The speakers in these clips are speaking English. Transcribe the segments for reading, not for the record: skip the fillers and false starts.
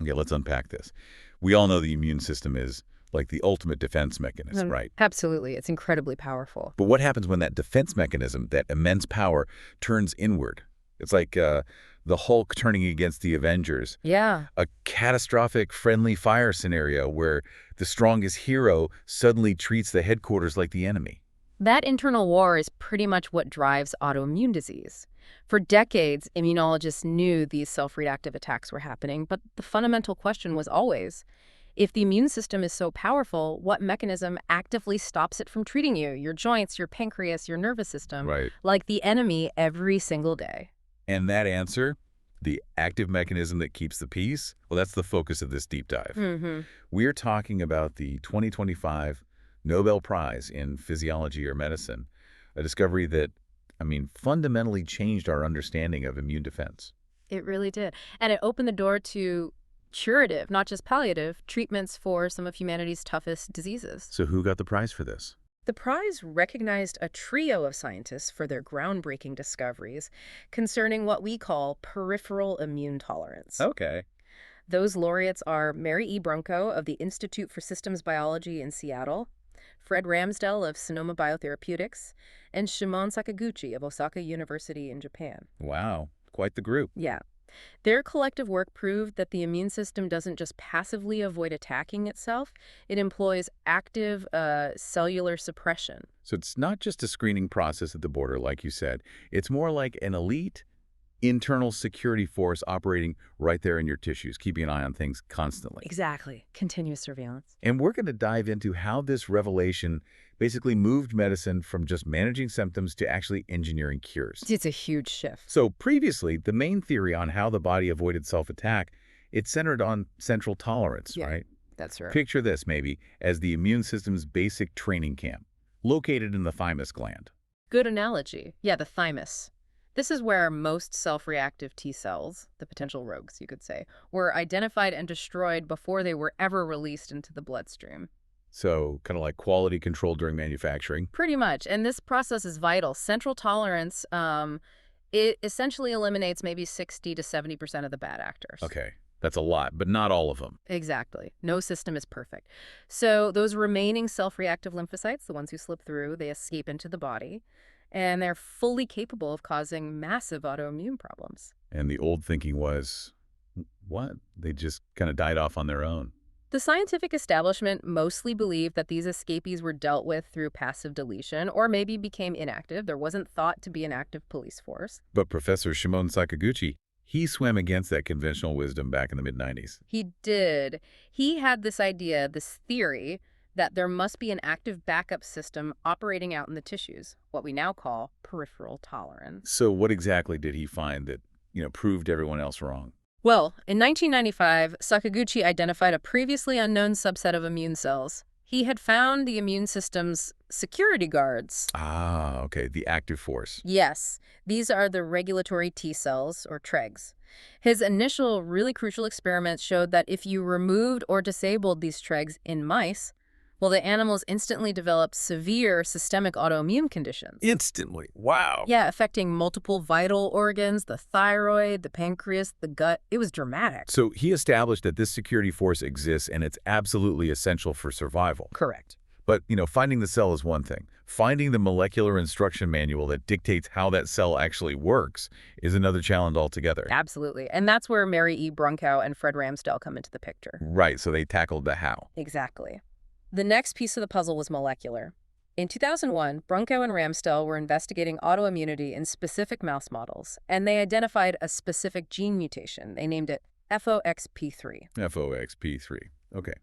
Okay, let's unpack this. We all know the immune system is like the ultimate defense mechanism, right? Absolutely. It's incredibly powerful. But what happens when that defense mechanism, that immense power, turns inward? It's like the Hulk turning against the Avengers. Yeah. A catastrophic friendly fire scenario where the strongest hero suddenly treats the headquarters like the enemy. That internal war is pretty much what drives autoimmune disease. For decades, immunologists knew these self-reactive attacks were happening, but the fundamental question was always, if the immune system is so powerful, what mechanism actively stops it from treating you, your joints, your pancreas, your nervous system, Right. like the enemy every single day? And that answer, the active mechanism that keeps the peace, well, that's the focus of this deep dive. We're talking about the 2025 Nobel Prize in Physiology or Medicine, a discovery that, fundamentally changed our understanding of immune defense. It really did. And it opened the door to curative, not just palliative, treatments for some of humanity's toughest diseases. So who got the prize for this? The prize recognized a trio of scientists for their groundbreaking discoveries concerning what we call peripheral immune tolerance. Okay. Those laureates are Mary E. Brunkow of the Institute for Systems Biology in Seattle, Fred Ramsdell of Sonoma Biotherapeutics, and Shimon Sakaguchi of Osaka University in Japan. Wow, quite the group. Yeah. Their collective work proved that the immune system doesn't just passively avoid attacking itself, it employs active cellular suppression. So it's not just a screening process at the border, like you said. It's more like an elite internal security force operating right there in your tissues, keeping an eye on things constantly. Exactly. Continuous surveillance. And we're going to dive into how this revelation basically moved medicine from just managing symptoms to actually engineering cures. It's a huge shift. So previously, the main theory on how the body avoided self-attack, it centered on central tolerance, right? That's right. Picture this, maybe, as the immune system's basic training camp, located in the thymus gland. Good analogy. Yeah, the thymus. This is where most self-reactive T cells, the potential rogues, you could say, were identified and destroyed before they were ever released into the bloodstream. So kind of like quality control during manufacturing. Pretty much. And this process is vital. Central tolerance, it essentially eliminates maybe 60 to 70% of the bad actors. Okay, that's a lot, but not all of them. Exactly. No system is perfect. So those remaining self-reactive lymphocytes, the ones who slip through, they escape into the body, and they're fully capable of causing massive autoimmune problems. And the old thinking was, what? They just kind of died off on their own. The scientific establishment mostly believed that these escapees were dealt with through passive deletion or maybe became inactive. There wasn't thought to be an active police force. But Professor Shimon Sakaguchi, he swam against that conventional wisdom back in the mid-90s. He did. He had this idea, this theory, that there must be an active backup system operating out in the tissues, what we now call peripheral tolerance. So what exactly did he find that, proved everyone else wrong? Well, in 1995, Sakaguchi identified a previously unknown subset of immune cells. He had found the immune system's security guards. Ah, okay, the active force. Yes, these are the regulatory T cells, or Tregs. His initial, really crucial experiments showed that if you removed or disabled these Tregs in mice, well, the animals instantly developed severe systemic autoimmune conditions. Instantly? Wow. Yeah, affecting multiple vital organs, the thyroid, the pancreas, the gut. It was dramatic. So he established that this security force exists and it's absolutely essential for survival. Correct. But, finding the cell is one thing. Finding the molecular instruction manual that dictates how that cell actually works is another challenge altogether. Absolutely. And that's where Mary E. Brunkow and Fred Ramsdell come into the picture. Right, so they tackled the how. Exactly. The next piece of the puzzle was molecular. In 2001, Brunkow and Ramsdell were investigating autoimmunity in specific mouse models, and they identified a specific gene mutation. They named it FOXP3. FOXP3. Okay.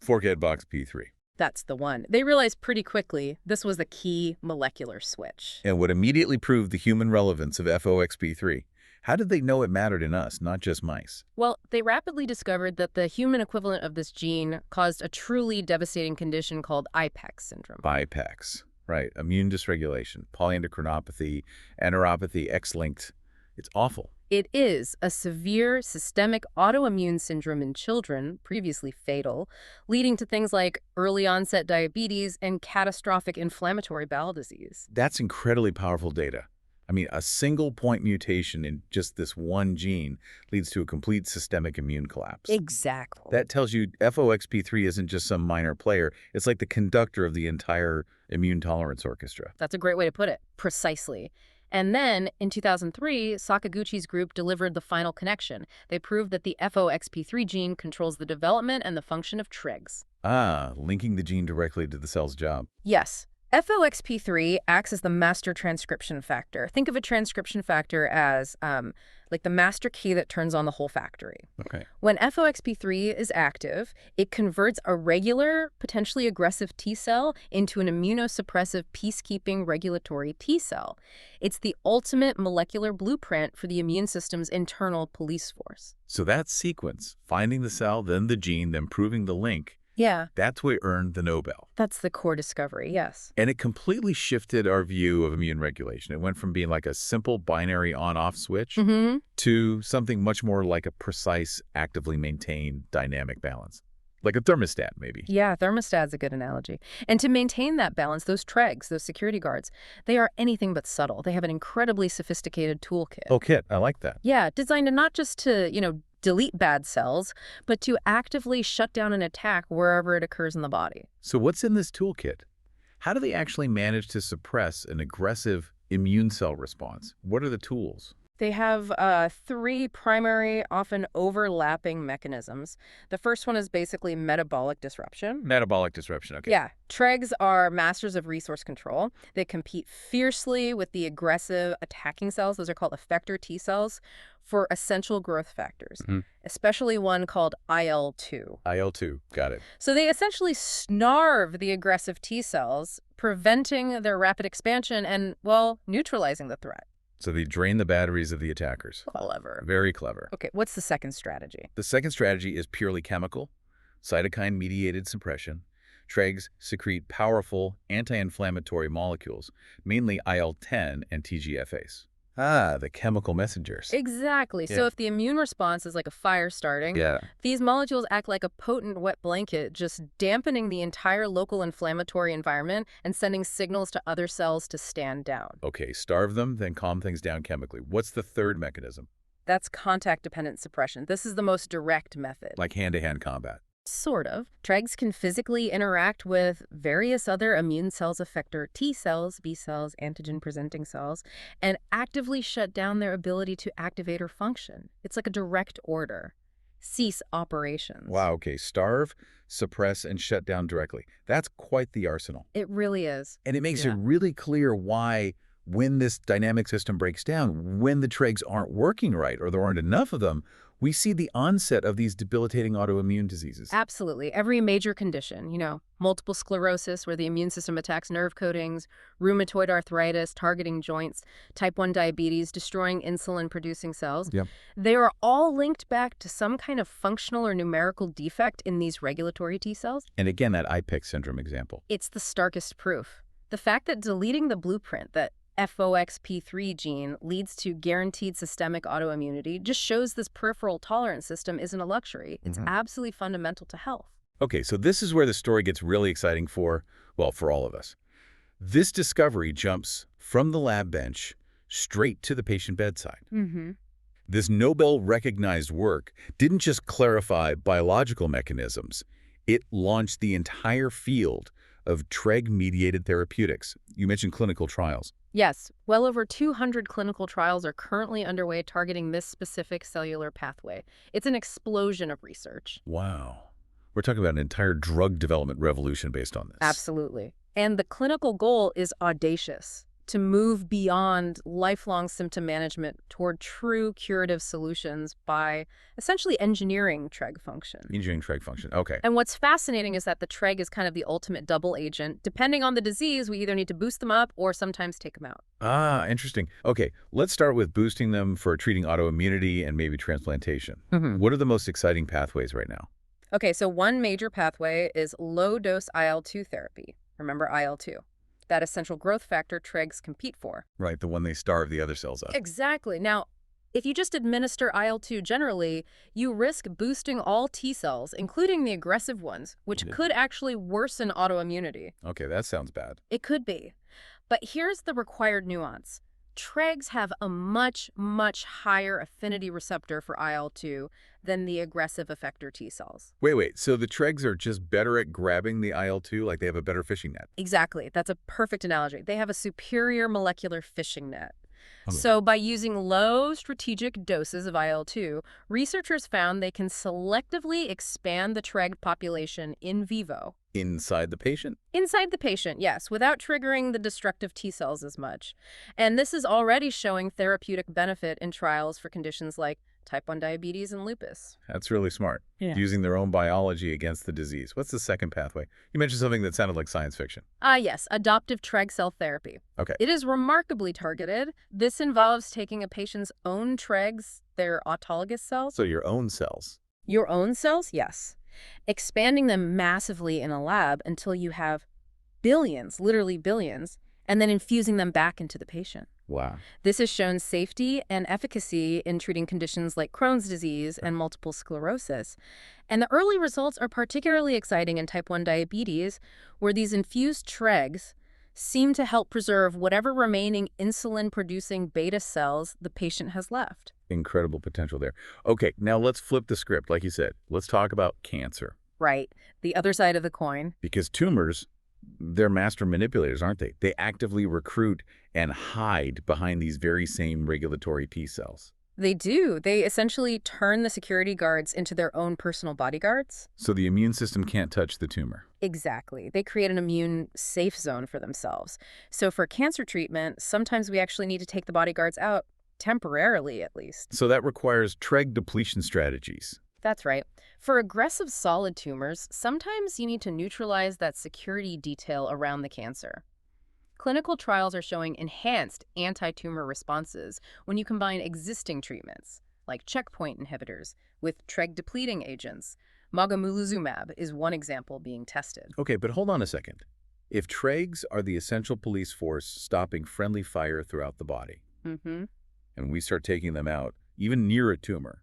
Forkhead box P3. That's the one. They realized pretty quickly this was the key molecular switch. And what immediately proved the human relevance of FOXP3. How did they know it mattered in us, not just mice? Well, they rapidly discovered that the human equivalent of this gene caused a truly devastating condition called IPEX syndrome. IPEX, right. Immune dysregulation, polyendocrinopathy, enteropathy, X-linked. It's awful. It is a severe systemic autoimmune syndrome in children, previously fatal, leading to things like early onset diabetes and catastrophic inflammatory bowel disease. That's incredibly powerful data. I mean, a single point mutation in just this one gene leads to a complete systemic immune collapse. Exactly. That tells you FOXP3 isn't just some minor player. It's like the conductor of the entire immune tolerance orchestra. That's a great way to put it. Precisely. And then, in 2003, Sakaguchi's group delivered the final connection. They proved that the FOXP3 gene controls the development and the function of Tregs. Ah, linking the gene directly to the cell's job. Yes. FOXP3 acts as the master transcription factor. Think of a transcription factor as like the master key that turns on the whole factory. Okay. When FOXP3 is active, it converts a regular, potentially aggressive T cell into an immunosuppressive, peacekeeping regulatory T cell. It's the ultimate molecular blueprint for the immune system's internal police force. So that sequence, finding the cell, then the gene, then proving the link, Yeah. that's what earned the Nobel. That's the core discovery, yes. And it completely shifted our view of immune regulation. It went from being like a simple binary on-off switch to something much more like a precise, actively maintained dynamic balance. Like a thermostat, maybe. Yeah, thermostat's a good analogy. And to maintain that balance, those Tregs, those security guards, they are anything but subtle. They have an incredibly sophisticated toolkit. Oh, Kit, I like that. Yeah, designed to not just to, delete bad cells, but to actively shut down an attack wherever it occurs in the body. So what's in this toolkit? How do they actually manage to suppress an aggressive immune cell response? What are the tools? They have three primary, often overlapping mechanisms. The first one is basically metabolic disruption. Metabolic disruption, okay. Yeah, Tregs are masters of resource control. They compete fiercely with the aggressive attacking cells, those are called effector T cells, for essential growth factors, especially one called IL-2. IL-2, got it. So they essentially snarve the aggressive T cells, preventing their rapid expansion and, well, neutralizing the threat. So they drain the batteries of the attackers. Clever. Very clever. Okay, what's the second strategy? The second strategy is purely chemical, cytokine-mediated suppression. Tregs secrete powerful anti-inflammatory molecules, mainly IL-10 and TGF-base. Ah, the chemical messengers. Exactly. Yeah. So if the immune response is like a fire starting, these molecules act like a potent wet blanket, just dampening the entire local inflammatory environment and sending signals to other cells to stand down. Okay, starve them, then calm things down chemically. What's the third mechanism? That's contact-dependent suppression. This is the most direct method. Like hand-to-hand combat. Sort of. Tregs can physically interact with various other immune cells effector T cells, B cells, antigen-presenting cells, and actively shut down their ability to activate or function. It's like a direct order. Cease operations. Wow, okay. Starve, suppress, and shut down directly. That's quite the arsenal. It really is. And it makes it really clear why, when this dynamic system breaks down, when the Tregs aren't working right or there aren't enough of them, we see the onset of these debilitating autoimmune diseases. Absolutely. Every major condition, multiple sclerosis where the immune system attacks nerve coatings, rheumatoid arthritis targeting joints, type 1 diabetes destroying insulin-producing cells. They are all linked back to some kind of functional or numerical defect in these regulatory T cells. And again, that IPEC syndrome example. It's the starkest proof. The fact that deleting the blueprint, that FOXP3 gene, leads to guaranteed systemic autoimmunity just shows this peripheral tolerance system isn't a luxury. It's absolutely fundamental to health. Okay, so this is where the story gets really exciting for all of us. This discovery jumps from the lab bench straight to the patient bedside. This Nobel-recognized work didn't just clarify biological mechanisms. It launched the entire field of Treg-mediated therapeutics. You mentioned clinical trials. Yes, well over 200 clinical trials are currently underway targeting this specific cellular pathway. It's an explosion of research. Wow. We're talking about an entire drug development revolution based on this. Absolutely. And the clinical goal is audacious: to move beyond lifelong symptom management toward true curative solutions by essentially engineering Treg function. Engineering Treg function, okay. And what's fascinating is that the Treg is kind of the ultimate double agent. Depending on the disease, we either need to boost them up or sometimes take them out. Ah, interesting. Okay, let's start with boosting them for treating autoimmunity and maybe transplantation. What are the most exciting pathways right now? Okay, so one major pathway is low-dose IL-2 therapy. Remember IL-2? That essential growth factor Tregs compete for. Right, the one they starve the other cells of. Exactly. Now, if you just administer IL-2 generally, you risk boosting all T cells, including the aggressive ones, which could actually worsen autoimmunity. Okay, that sounds bad. It could be. But here's the required nuance. Tregs have a much, much higher affinity receptor for IL-2 than the aggressive effector T cells. Wait. So the Tregs are just better at grabbing the IL-2, like they have a better fishing net? Exactly. That's a perfect analogy. They have a superior molecular fishing net. Okay. So by using low strategic doses of IL-2, researchers found they can selectively expand the Treg population in vivo. Inside the patient? Inside the patient, yes, without triggering the destructive T cells as much. And this is already showing therapeutic benefit in trials for conditions like type 1 diabetes and lupus. That's really smart. Yeah. Using their own biology against the disease. What's the second pathway? You mentioned something that sounded like science fiction. Yes, adoptive Treg cell therapy. Okay. It is remarkably targeted. This involves taking a patient's own Tregs, their autologous cells. So your own cells. Your own cells? Yes. Expanding them massively in a lab until you have billions, literally billions, and then infusing them back into the patient. Wow. This has shown safety and efficacy in treating conditions like Crohn's disease and multiple sclerosis. And the early results are particularly exciting in type 1 diabetes, where these infused Tregs seem to help preserve whatever remaining insulin-producing beta cells the patient has left. Incredible potential there. Okay, now let's flip the script, like you said. Let's talk about cancer. Right. The other side of the coin. Because tumors, they're master manipulators, aren't they? They actively recruit and hide behind these very same regulatory T cells. They do. They essentially turn the security guards into their own personal bodyguards. So the immune system can't touch the tumor. Exactly. They create an immune safe zone for themselves. So for cancer treatment, sometimes we actually need to take the bodyguards out, temporarily at least. So that requires Treg depletion strategies. That's right. For aggressive solid tumors, sometimes you need to neutralize that security detail around the cancer. Clinical trials are showing enhanced anti-tumor responses when you combine existing treatments, like checkpoint inhibitors, with Treg-depleting agents. Mogamulizumab is one example being tested. Okay, but hold on a second. If Tregs are the essential police force stopping friendly fire throughout the body, and we start taking them out, even near a tumor,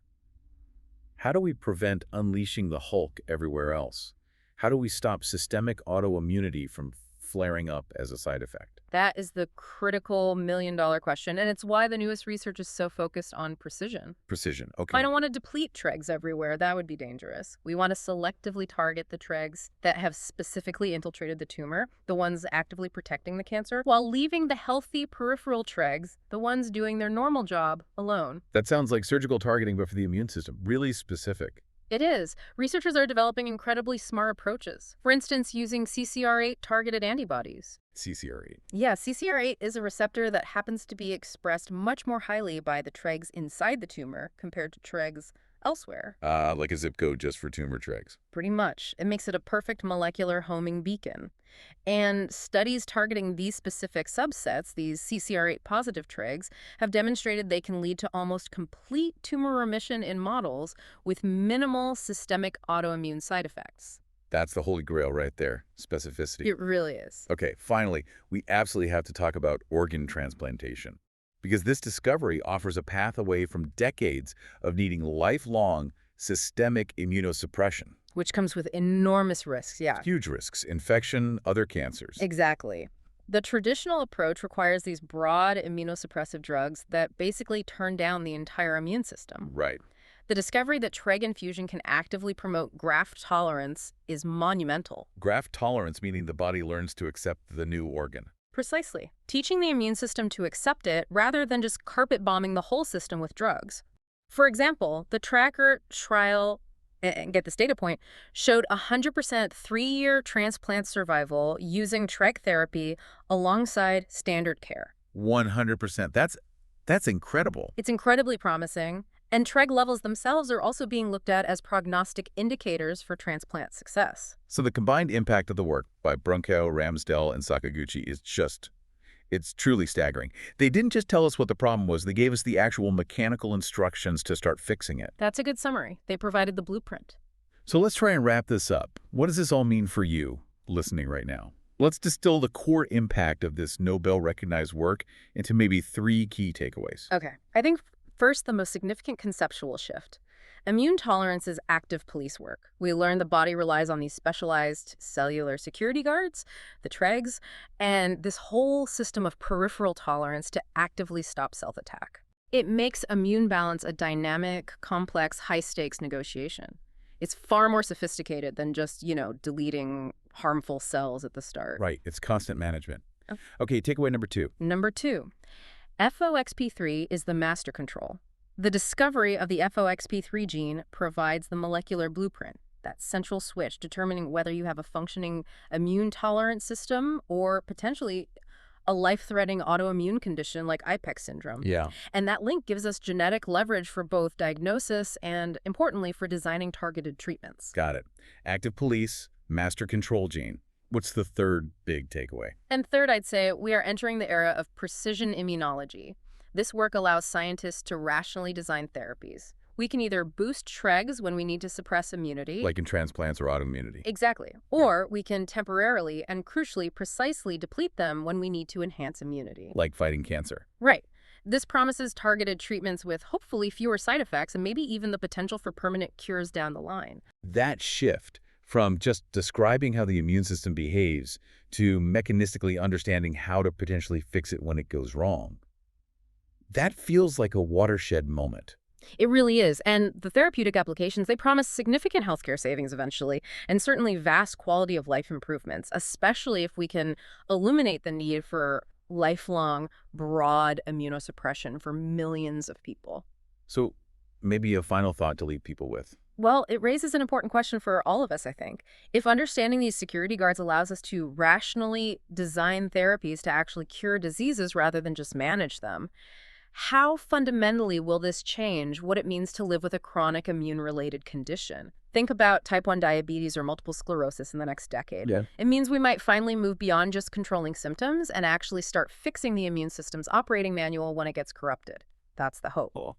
how do we prevent unleashing the Hulk everywhere else? How do we stop systemic autoimmunity from flaring up as a side effect? That is the critical million-dollar question, and it's why the newest research is so focused on precision. Precision, okay. I don't want to deplete Tregs everywhere. That would be dangerous. We want to selectively target the Tregs that have specifically infiltrated the tumor, the ones actively protecting the cancer, while leaving the healthy peripheral Tregs, the ones doing their normal job, alone. That sounds like surgical targeting, but for the immune system. Really specific. It is. Researchers are developing incredibly smart approaches. For instance, using CCR8 targeted antibodies. CCR8. Yeah, CCR8 is a receptor that happens to be expressed much more highly by the Tregs inside the tumor compared to Tregs elsewhere. Like a zip code just for tumor Tregs. Pretty much. It makes it a perfect molecular homing beacon. And studies targeting these specific subsets, these CCR8 positive Tregs, have demonstrated they can lead to almost complete tumor remission in models with minimal systemic autoimmune side effects. That's the holy grail right there, specificity. It really is. Okay, finally, we absolutely have to talk about organ transplantation. Because this discovery offers a path away from decades of needing lifelong systemic immunosuppression. Which comes with enormous risks, yeah. Huge risks, infection, other cancers. Exactly. The traditional approach requires these broad immunosuppressive drugs that basically turn down the entire immune system. Right. The discovery that Treg infusion can actively promote graft tolerance is monumental. Graft tolerance meaning the body learns to accept the new organ. Precisely. Teaching the immune system to accept it rather than just carpet bombing the whole system with drugs. For example, the Tracker trial, and get this data point, showed 100% 3-year transplant survival using Treg therapy alongside standard care. 100%. That's incredible. It's incredibly promising. And Treg levels themselves are also being looked at as prognostic indicators for transplant success. So the combined impact of the work by Brunkow, Ramsdell, and Sakaguchi is it's truly staggering. They didn't just tell us what the problem was, they gave us the actual mechanical instructions to start fixing it. That's a good summary. They provided the blueprint. So let's try and wrap this up. What does this all mean for you listening right now? Let's distill the core impact of this Nobel-recognized work into maybe 3 key takeaways. Okay. I think first, the most significant conceptual shift. Immune tolerance is active police work. We learn the body relies on these specialized cellular security guards, the Tregs, and this whole system of peripheral tolerance to actively stop self-attack. It makes immune balance a dynamic, complex, high-stakes negotiation. It's far more sophisticated than just, deleting harmful cells at the start. Right. It's constant management. Oh. Okay, takeaway number 2. Number 2, FOXP3 is the master control. The discovery of the FOXP3 gene provides the molecular blueprint, that central switch determining whether you have a functioning immune-tolerant system or potentially a life-threatening autoimmune condition like IPEX syndrome. Yeah. And that link gives us genetic leverage for both diagnosis and, importantly, for designing targeted treatments. Got it. Active police, master control gene. What's the third big takeaway? And third, I'd say we are entering the era of precision immunology. This work allows scientists to rationally design therapies. We can either boost Tregs when we need to suppress immunity. Like in transplants or autoimmunity. Exactly. Or we can temporarily and crucially precisely deplete them when we need to enhance immunity. Like fighting cancer. Right. This promises targeted treatments with hopefully fewer side effects and maybe even the potential for permanent cures down the line. That shift from just describing how the immune system behaves to mechanistically understanding how to potentially fix it when it goes wrong, that feels like a watershed moment. It really is. And the therapeutic applications, they promise significant healthcare savings eventually, and certainly vast quality of life improvements, especially if we can illuminate the need for lifelong, broad immunosuppression for millions of people. So maybe a final thought to leave people with. Well, it raises an important question for all of us, I think. If understanding these security guards allows us to rationally design therapies to actually cure diseases rather than just manage them, how fundamentally will this change what it means to live with a chronic immune-related condition? Think about type 1 diabetes or multiple sclerosis in the next decade. Yeah. It means we might finally move beyond just controlling symptoms and actually start fixing the immune system's operating manual when it gets corrupted. That's the hope. Cool.